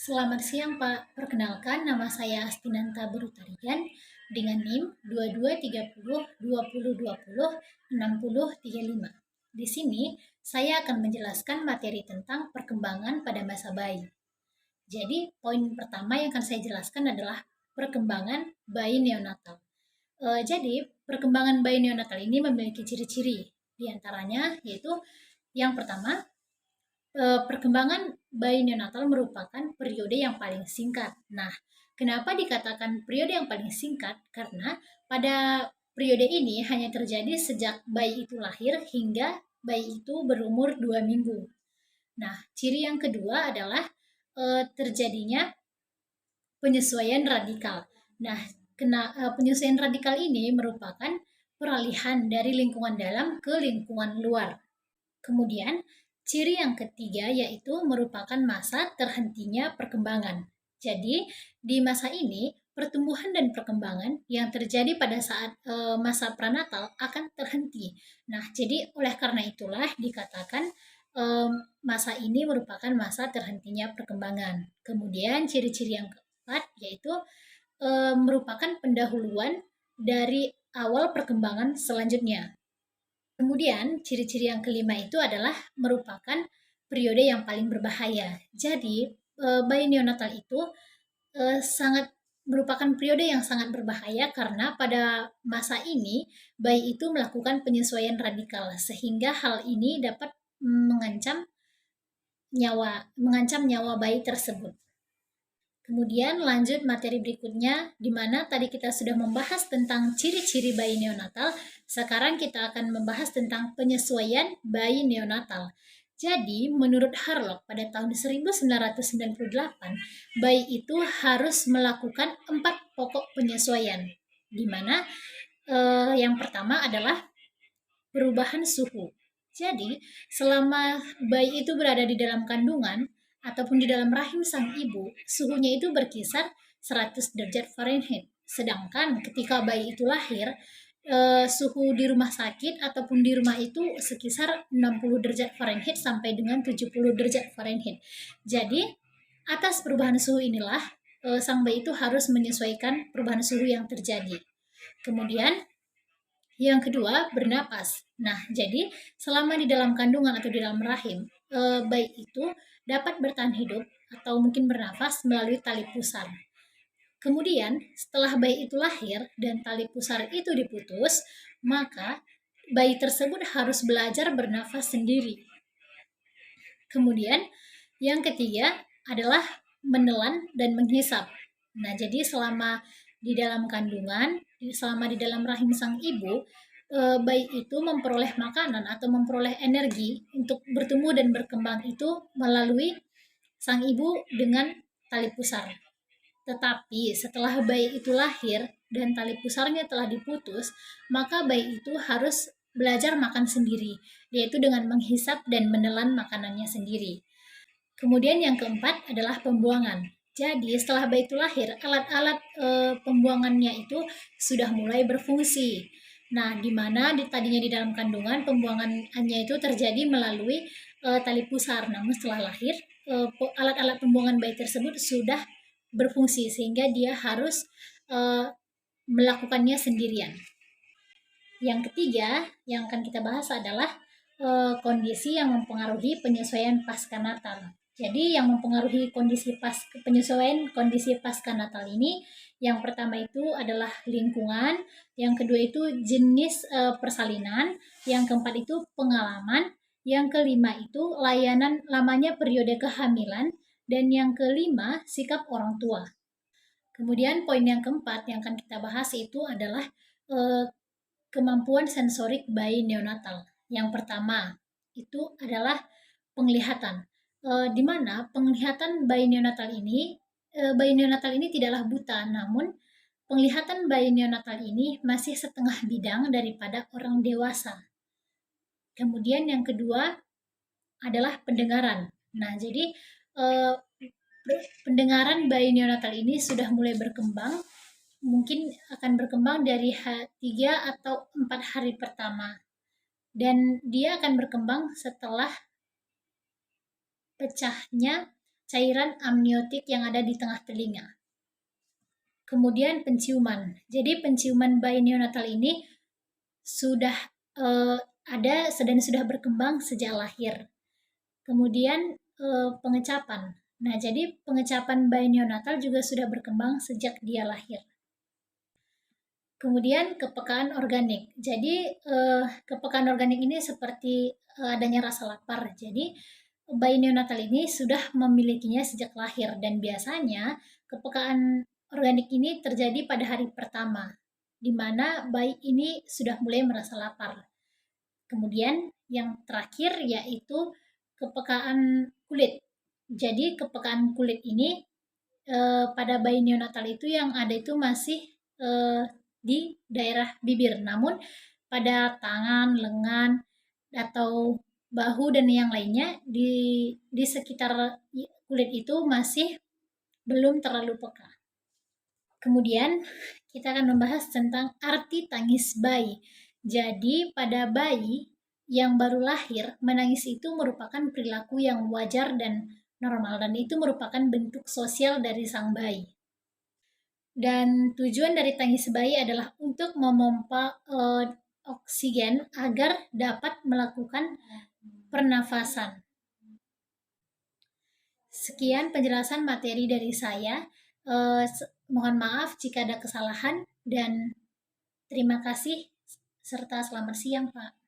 Selamat siang, Pak. Perkenalkan, nama saya Astinanta Berutarian dengan NIM 2230 2020 6035. Di sini, saya akan menjelaskan materi tentang perkembangan pada masa bayi. Jadi, poin pertama yang akan saya jelaskan adalah perkembangan bayi neonatal. Jadi, perkembangan bayi neonatal ini memiliki ciri-ciri. Di antaranya yaitu yang pertama, perkembangan bayi neonatal merupakan periode yang paling singkat. Nah, kenapa dikatakan periode yang paling singkat? Karena pada periode ini hanya terjadi sejak bayi itu lahir hingga bayi itu berumur 2 minggu. Nah, ciri yang kedua adalah terjadinya penyesuaian radikal. Nah, penyesuaian radikal ini merupakan peralihan dari lingkungan dalam ke lingkungan luar. Kemudian, ciri yang ketiga yaitu merupakan masa terhentinya perkembangan. Jadi, di masa ini, pertumbuhan dan perkembangan yang terjadi pada saat masa pranatal akan terhenti. Nah, jadi oleh karena itulah dikatakan masa ini merupakan masa terhentinya perkembangan. Kemudian, ciri-ciri yang keempat yaitu merupakan pendahuluan dari awal perkembangan selanjutnya. Kemudian, ciri-ciri yang kelima itu adalah merupakan periode yang paling berbahaya. Jadi, bayi neonatal itu sangat merupakan periode yang sangat berbahaya karena pada masa ini bayi itu melakukan penyesuaian radikal sehingga hal ini dapat mengancam nyawa bayi tersebut. Kemudian lanjut materi berikutnya, di mana tadi kita sudah membahas tentang ciri-ciri bayi neonatal, sekarang kita akan membahas tentang penyesuaian bayi neonatal. Jadi, menurut Harlock pada tahun 1998, bayi itu harus melakukan 4 pokok penyesuaian, di mana yang pertama adalah perubahan suhu. Jadi, selama bayi itu berada di dalam kandungan, ataupun di dalam rahim sang ibu, suhunya itu berkisar 100 derajat Fahrenheit. Sedangkan ketika bayi itu lahir, suhu di rumah sakit ataupun di rumah itu sekisar 60 derajat Fahrenheit sampai dengan 70 derajat Fahrenheit. Jadi, atas perubahan suhu inilah sang bayi itu harus menyesuaikan perubahan suhu yang terjadi. Kemudian, yang kedua, bernapas. Nah, jadi selama di dalam kandungan atau di dalam rahim, bayi itu dapat bertahan hidup atau mungkin bernafas melalui tali pusar. Kemudian, setelah bayi itu lahir dan tali pusar itu diputus, maka bayi tersebut harus belajar bernafas sendiri. Kemudian, yang ketiga adalah menelan dan menghisap. Nah, jadi selama di dalam kandungan, selama di dalam rahim sang ibu, bayi itu memperoleh makanan atau memperoleh energi untuk bertumbuh dan berkembang itu melalui sang ibu dengan tali pusar. Tetapi setelah bayi itu lahir dan tali pusarnya telah diputus, maka bayi itu harus belajar makan sendiri, yaitu dengan menghisap dan menelan makanannya sendiri. Kemudian yang keempat adalah pembuangan. Jadi setelah bayi itu lahir, alat-alat pembuangannya itu sudah mulai berfungsi. Nah, di mana tadinya di dalam kandungan pembuangannya itu terjadi melalui tali pusar. Namun setelah lahir, alat-alat pembuangan bayi tersebut sudah berfungsi sehingga dia harus melakukannya sendirian. Yang ketiga yang akan kita bahas adalah kondisi yang mempengaruhi penyesuaian pasca natal. Jadi yang mempengaruhi penyesuaian kondisi pasca natal ini, yang pertama itu adalah lingkungan, yang kedua itu jenis persalinan, yang keempat itu pengalaman, yang kelima itu lamanya periode kehamilan, dan yang kelima sikap orang tua. Kemudian poin yang keempat yang akan kita bahas itu adalah kemampuan sensorik bayi neonatal. Yang pertama itu adalah penglihatan, di mana penglihatan bayi neonatal ini tidaklah buta, namun penglihatan bayi neonatal ini masih setengah bidang daripada orang dewasa. Kemudian yang kedua adalah pendengaran. Nah, jadi pendengaran bayi neonatal ini sudah mulai berkembang, mungkin akan berkembang dari 3 atau 4 hari pertama. Dan dia akan berkembang setelah pecahnya cairan amniotik yang ada di tengah telinga. Kemudian penciuman. Jadi penciuman bayi neonatal ini sudah ada dan sudah berkembang sejak lahir. Kemudian pengecapan. Nah, jadi pengecapan bayi neonatal juga sudah berkembang sejak dia lahir. Kemudian kepekaan organik. Jadi kepekaan organik ini seperti adanya rasa lapar. Jadi bayi neonatal ini sudah memilikinya sejak lahir dan biasanya kepekaan organik ini terjadi pada hari pertama, di mana bayi ini sudah mulai merasa lapar. Kemudian yang terakhir yaitu kepekaan kulit. Jadi kepekaan kulit ini pada bayi neonatal itu yang ada itu masih di daerah bibir. Namun pada tangan, lengan, atau bahu dan yang lainnya di sekitar kulit itu masih belum terlalu peka. Kemudian kita akan membahas tentang arti tangis bayi. Jadi pada bayi yang baru lahir, menangis itu merupakan perilaku yang wajar dan normal, dan itu merupakan bentuk sosial dari sang bayi. Dan tujuan dari tangis bayi adalah untuk memompa oksigen agar dapat melakukan pernafasan. Sekian penjelasan materi dari saya. Mohon maaf jika ada kesalahan dan terima kasih serta selamat siang, Pak.